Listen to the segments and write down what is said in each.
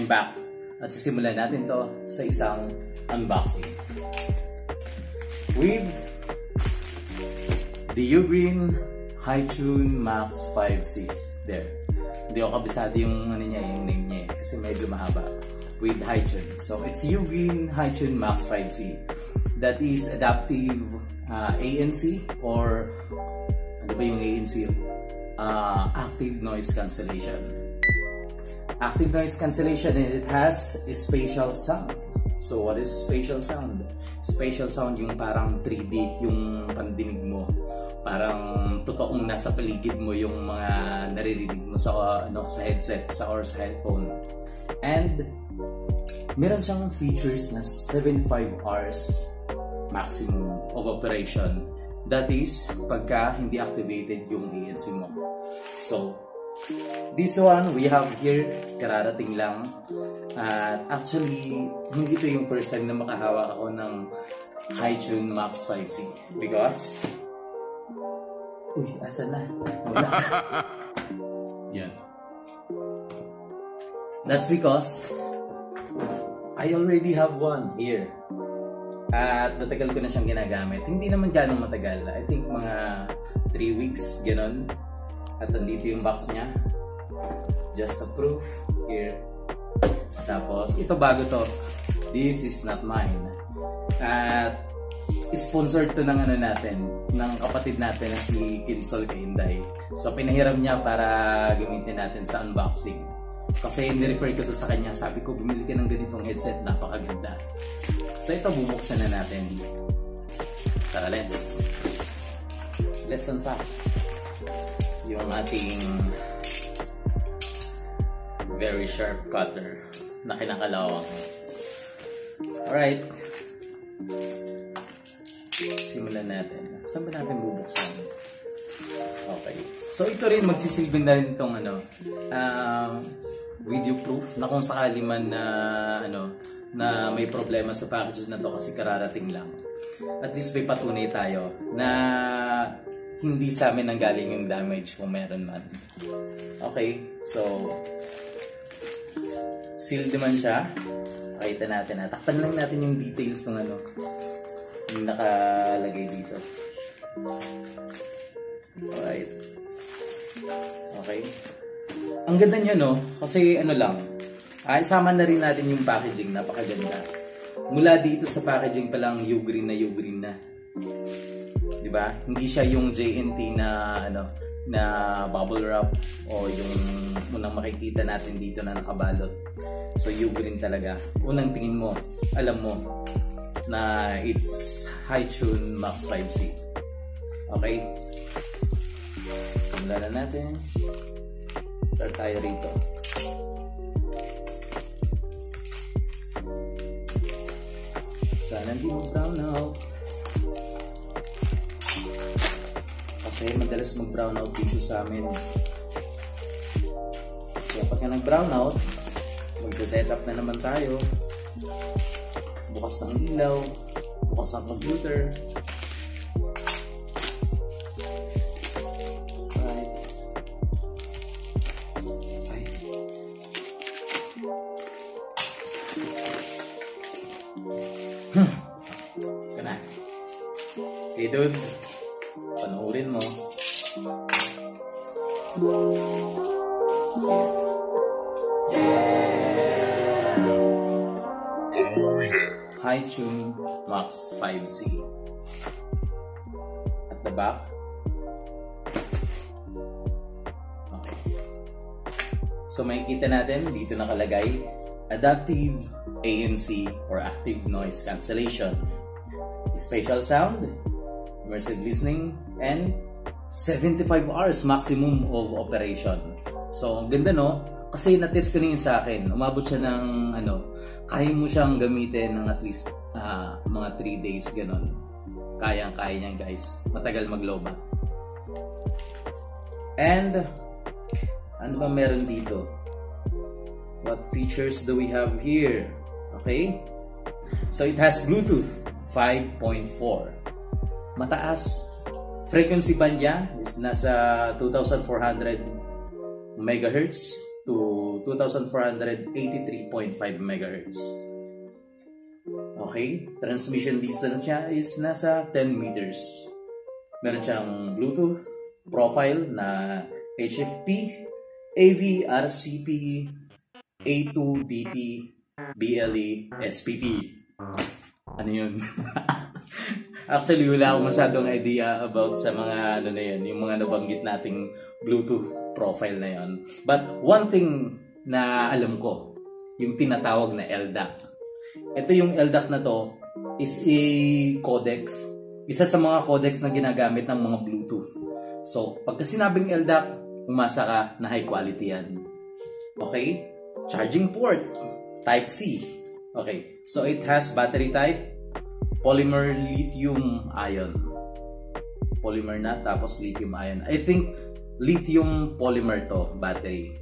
I'm back at sisimulan natin to sa isang unboxing with the Ugreen HiTune Max 5C. There. Hindi ako kabisado yung ano niya, yung name niya kasi medyo mahaba. With HiTune. So it's Ugreen HiTune Max 5C. That is adaptive ANC or ano ba yung ANC? Active noise cancellation. Active noise cancellation, and it has a spatial sound. So what is spatial sound? Spatial sound yung parang 3D yung pandinig mo. Parang totoong nasa paligid mo yung mga naririnig mo sa sa headset or sa headphone. And meron siyang features na 75 hours maximum of operation. That is pagka hindi activated yung ANC mo. So this one we have here, kararating lang. Actually, hindi ito yung first time na makahawak ako ng HiTune Max 5C because asa na? Wala. Yan. That's because I already have one here. At matagal ko na siyang ginagamit. Hindi naman ganong matagal. I think mga 3 weeks, ganon. At nandito yung box niya. Just a proof. Here. Tapos, ito bago to. This is not mine. At sponsored to ng ano natin, ng kapatid natin na si Kinsol Kainday. So, pinahiram niya para gamitin natin sa unboxing. Kasi nirefer ko to sa kanya. Sabi ko, bumili ka ng ganitong headset. Napakaganda. So, ito bubuksan na natin. Tara, let's unpack yung ating very sharp cutter na kinakalawang. Alright. Simulan natin. Saan ba natin bubuksan? Okay. So, ito rin magsisilbing na rin itong video proof na kung sakali man na may problema sa package na to kasi kararating lang. At least may patunay tayo na hindi sa amin nanggaling yung damage kung meron man. Okay, so sealed naman siya. Pakita natin. Takpan lang natin yung details ng yung nakalagay dito. Alright. Okay. Ang ganda niya, no? Kasi lang. Isama na rin natin yung packaging. Napakaganda. Mula dito sa packaging pa lang, Ugreen na. Diba? Hindi siya yung JNT na bubble wrap o yung unang makikita natin dito na nakabalot. So, Ugreen talaga. Unang tingin mo, alam mo na it's HiTune Max 5C. Okay? Simulan na natin. Start tayo rito. Sana hindi mag-brown out. Kasi madalas mag-brown out dito sa amin. Kaya pagka nag-brown out, magsa-set up na naman tayo. Bukas ng ilaw, bukas ng computer. Kana. Okay, dude. Panoorin mo. HiTune Max 5C. At the back. Okay. So makikita natin dito nakalagay adaptive ANC or active noise cancellation, spatial sound, immersive listening, and 75 hours maximum of operation. So, ang ganda, no? Kasi na-test ko na yun sa akin. Umabot siya ng, kaya mo siyang gamitin ng at least mga 3 days, ganon. Kayang-kaya niyan, guys. Matagal mag-lowback. And, ano ba meron dito? What features do we have here? Okay? So, it has Bluetooth 5.4. Mataas. Frequency band niya is nasa 2,400 megahertz to 2483.5 MHz. Okay, transmission distance niya is nasa 10 meters. Meron siyang Bluetooth profile na HFP, AV, RCP, A2DP, BLE, SPP. Ano yun? Actually, wala akong masyadong idea about sa mga ano na yun, yung mga nabanggit nating Bluetooth profile na yun. But one thing na alam ko, yung tinatawag na LDAC. Ito yung LDAC na to is a codex. Isa sa mga codex na ginagamit ng mga Bluetooth. So, pagka sinabing LDAC, umasa ka na high quality yan. Okay? Charging port, Type-C. Okay, so it has battery type, polymer lithium ion. Polymer na, tapos lithium ion. I think lithium polymer to, battery.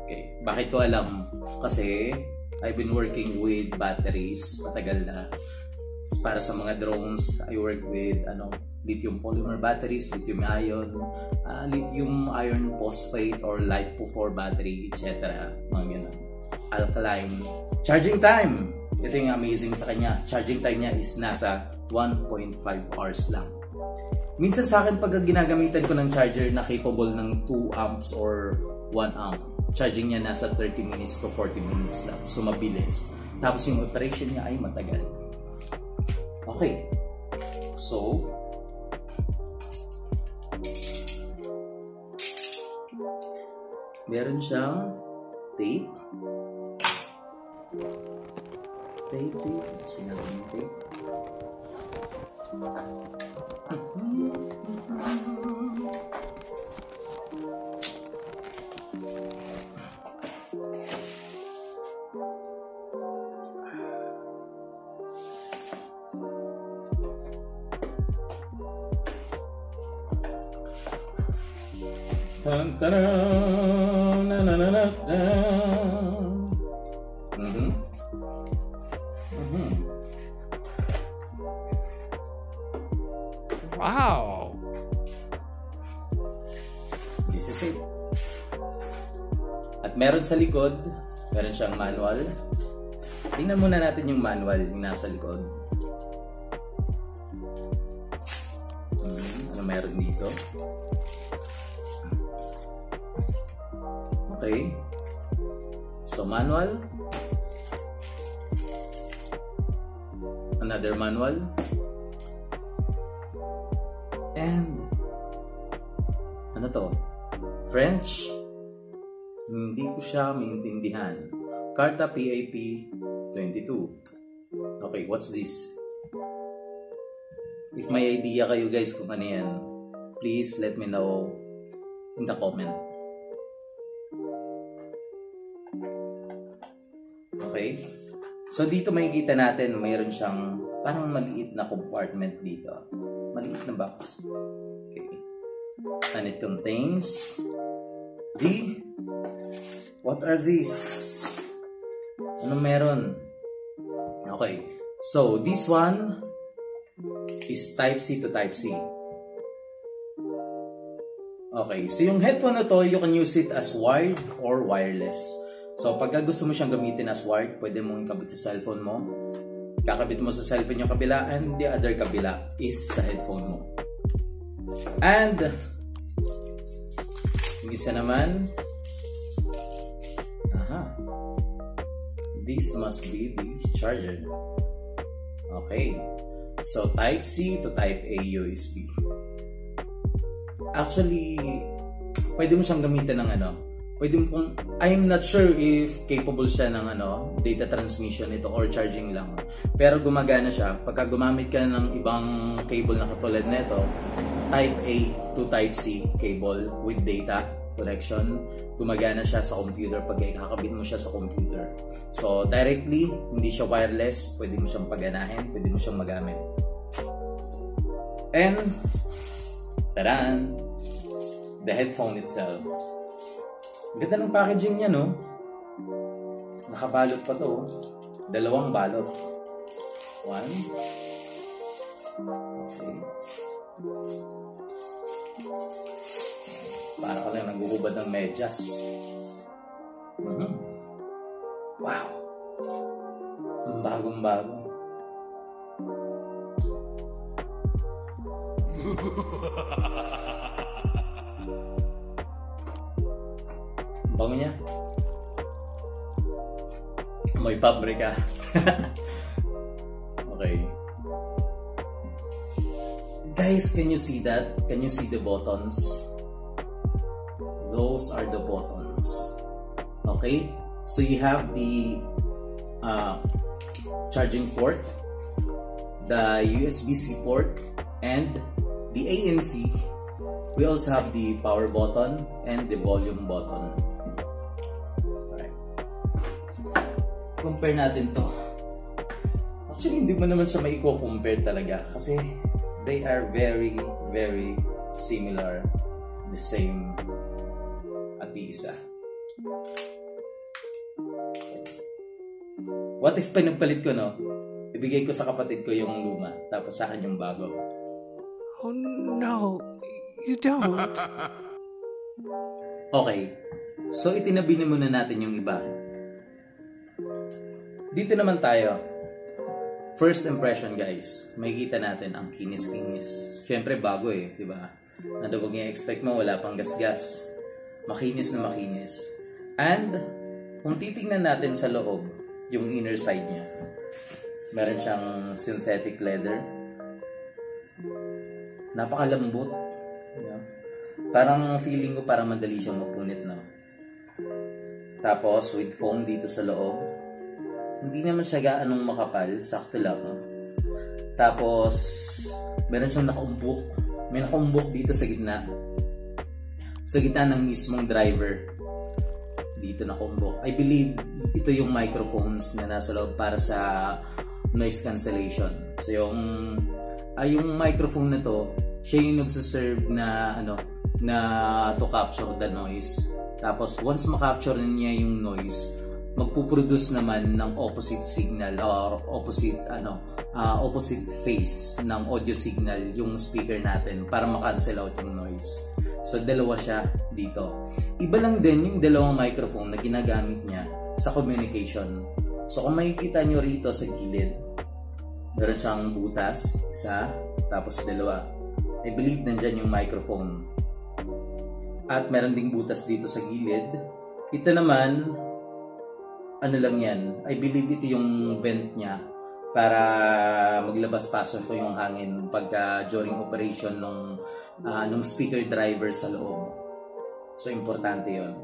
Okay, bakit ko alam? Kasi I've been working with batteries matagal na. Para sa mga drones, I work with lithium polymer batteries, lithium ion phosphate or LiFePO4 battery, etc. Mga ganun. Alkaline. Charging time! Ito yung amazing sa kanya. Charging time niya is nasa 1.5 hours lang. Minsan sa akin pag ginagamitan ko ng charger na capable ng 2 amps or 1 amp, charging niya nasa 30 minutes to 40 minutes lang. So mabilis. Tapos yung operation niya ay matagal. Okay. So, meron siyang tape. Tape. Sinabi yung tape. Wow! This is it. At meron sa likod, meron siyang manual. Tingnan muna natin yung manual yung nasa likod. Ano meron dito? Okay. So, manual. Another manual. And ano to? French? Hindi ko siya maintindihan. Carta PAP 22. Okay, what's this? If may idea kayo guys kung ano yan, please let me know in the comment. Okay? So dito makikita natin mayroon siyang parang maliit na compartment dito. Maliit na box. Okay. And it contains what are these? Ano meron? Okay. So this one is Type-C to Type-C. Okay. So yung headphone na to, you can use it as wired or wireless. So pagka gusto mo siyang gamitin as wired, pwede mong ikabit sa cellphone mo. Kakabit mo sa cellphone yung kabila and the other kabila is sa headphone mo. And yung isa naman, this must be the charger. Okay. So Type-C to Type-A USB. Actually, pwede mo siyang gamitin ng I'm not sure if capable siya ng data transmission ito or charging lang. Pero gumagana siya. Pagka gumamit ka ng ibang cable na katulad nito, Type-A to Type-C cable with data connection, gumagana siya sa computer pag ikakabit mo siya sa computer. So directly, hindi siya wireless, pwede mo siyang paganahin, pwede mo siyang magamit. And tadan! The headphone itself. Ganda ng packaging niya, no? Nakabalot pa to. 2 balot. 1. Okay. Para ka lang naguhubad ng medyas. Wow! Ang bagong-bago. Bango niya. May pabrika. Okay. Guys, can you see that? Can you see the buttons? Those are the buttons. Okay? So you have the charging port, the USB-C port, and the ANC. We also have the power button and the volume button. Alright. Compare natin to. Actually, hindi mo naman siya maiko-compare talaga kasi they are very, very similar. The same at the isa. What if pinagpalit ko, no? Ibigay ko sa kapatid ko yung luma, tapos sa akin yung bago. Oh no, you don't. Okay, so itinabi na muna natin yung iba. Dito naman tayo. First impression, guys. Makikita natin ang kinis-kinis. Siyempre bago eh, di ba? Nado wag niya expect mo, wala pang gasgas. Makinis na makinis. And kung titingnan natin sa loob, yung inner side niya, meron siyang synthetic leather. Napakalambot. Yeah. Parang feeling ko parang madali siyang mapunit, no? Tapos with foam dito sa loob. Hindi naman siya gaanong makapal, sakto lang, no? Tapos meron siyang nakaumbok. May nakaumbok dito sa gitna. Sa gitna ng mismong driver. Dito nakaumbok. I believe ito yung microphones na nasa loob para sa noise cancellation. So yung microphone na to, siya yung nagsuserve na na to capture the noise. Tapos once ma-capture niya yung noise, magpuproduce naman ng opposite signal or opposite phase ng audio signal yung speaker natin para ma-cancel out yung noise. So dalawa siya dito. Iba lang din yung dalawang microphone na ginagamit niya sa communication. So kung makikita nyo rito sa gilid, meron siyang butas, isa, tapos dalawa. I believe nandyan yung microphone. At meron ding butas dito sa gilid. Ito naman, ano lang yan, I believe ito yung vent niya para maglabas-pasok ko yung hangin pagka during operation nung speaker driver sa loob. So importante yon.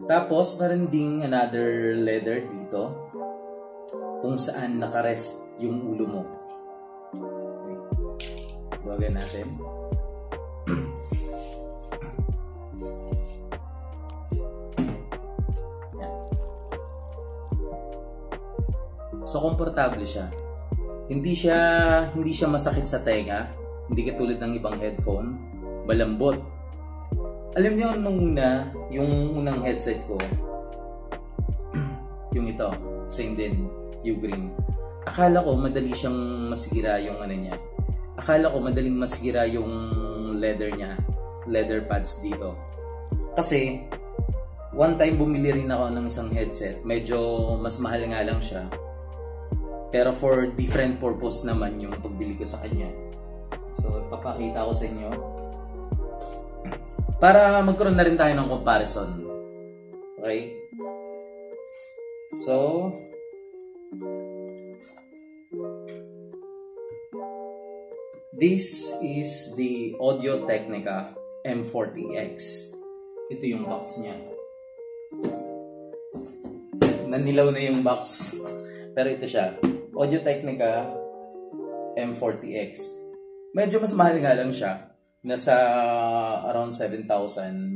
Tapos meron ding another leather dito kung saan nakarest yung ulo mo. Okay. Bawagan natin. So komportable siya. Hindi siya masakit sa tenga, hindi katulad ng ibang headphone, malambot. Alam niyo yung unang headset ko, yung ito, same din, Ugreen. Akala ko madali siyang masira yung niya. Akala ko madaling masira yung leather niya, leather pads dito. Kasi one time bumili rin ako ng isang headset, medyo mas mahal nga lang siya. Pero for different purpose naman yung pagbili ko sa kanya. So, ipapakita ko sa inyo. Para magkaroon na rin tayo ng comparison. Okay? So, this is the Audio-Technica M40X. Ito yung box niya. Nanilaw na yung box. Pero ito siya. Audio-Technica M40X. Medyo mas mahal nga lang siya. Nasa around 7,000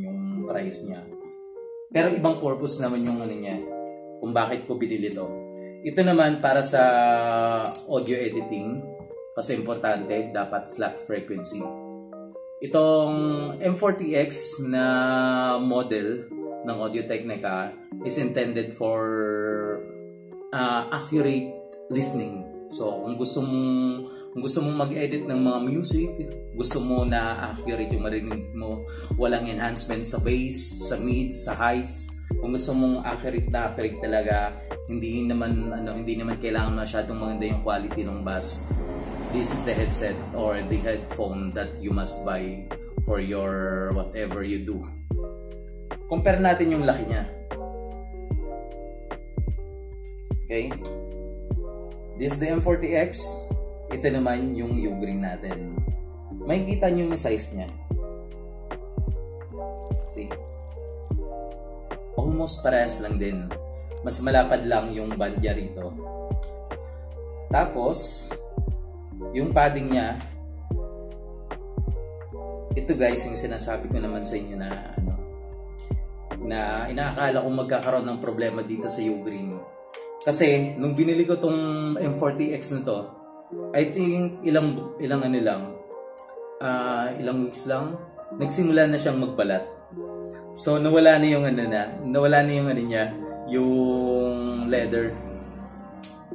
yung price niya. Pero ibang purpose naman yung niya. Kung bakit ko binili to. Ito naman para sa audio editing. Kasi importante, dapat flat frequency. Itong M40X na model ng Audio-Technica is intended for accurate listening. So, kung gusto mong mag-edit ng mga music, gusto mo na accurate yung marinig mo, walang enhancement sa bass, sa mids, sa heights. Kung gusto mong accurate talaga, hindi naman kailangan masyadong maganda yung quality ng bass. This is the headset or the headphone that you must buy for your whatever you do. Compare natin yung laki niya. Okay? This is the M40X. Ito naman yung Ugreen natin. Makikita nyo yung size niya. See? Almost parehas lang din. Mas malapad lang yung band niya rito. Tapos, yung padding niya, ito guys, yung sinasabi ko naman sa inyo na inaakala kong magkakaroon ng problema dito sa Ugreen. Kasi, nung binili ko tong M40X na to, I think ilang weeks lang, nagsimula na siyang magbalat. So, nawala na yung yung leather.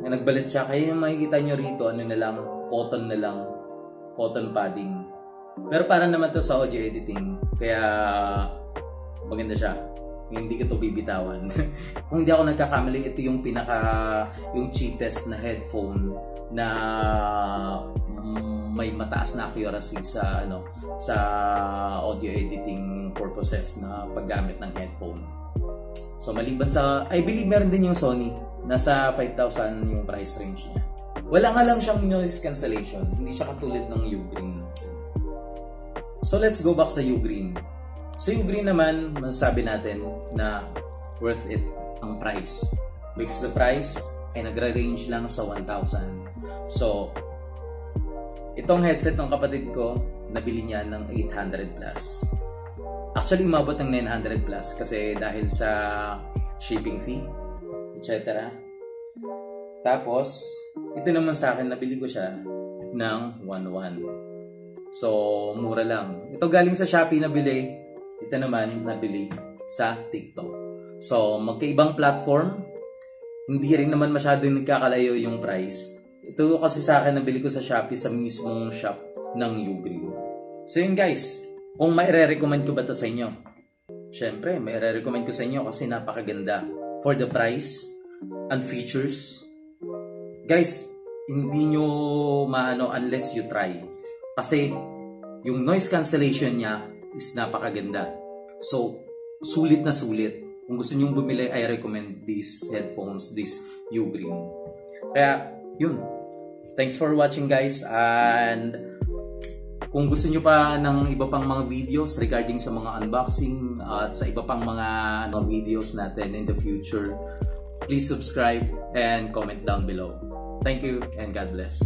Nagbalat siya, kaya yung makikita nyo rito, cotton padding. Pero para naman to sa audio editing, kaya maganda siya. Hindi ko to bibitawan. Kung hindi ako nagkakamali, ito yung yung cheapest na headphone na may mataas na accuracy sa audio editing purposes na paggamit ng headphone. So maliban sa, I believe meron din yung Sony, nasa 5,000 yung price range niya. Wala nga lang siyang noise cancellation, hindi siya katulad ng Ugreen. So let's go back sa Ugreen. Sa Ugreen naman, masasabi natin na worth it ang price. Because the price ay nagre-range lang sa 1,000. So, itong headset ng kapatid ko, nabili niya ng 800 plus. Actually, umabot ng 900 plus kasi dahil sa shipping fee, etc. Tapos, ito naman sa akin, nabili ko siya ng 1,100. So, mura lang. Ito galing sa Shopee nabili. Ito naman nabili sa TikTok. So, magkaibang platform. Hindi rin naman masyadong nagkakalayo yung price. Ito kasi sa akin nabili ko sa Shopee sa mismong shop ng Ugreen. So yun guys, kung maire-recommend ko ba ito sa inyo? Syempre, maire-recommend ko sa inyo kasi napakaganda. For the price and features. Guys, hindi nyo maano unless you try. Kasi yung noise cancellation niya is napakaganda. So, sulit na sulit. Kung gusto nyo bumili, I recommend these headphones, this Ugreen. Kaya, yun. Thanks for watching guys. And kung gusto nyo pa ng iba pang mga videos regarding sa mga unboxing at sa iba pang mga videos natin in the future, please subscribe and comment down below. Thank you and God bless.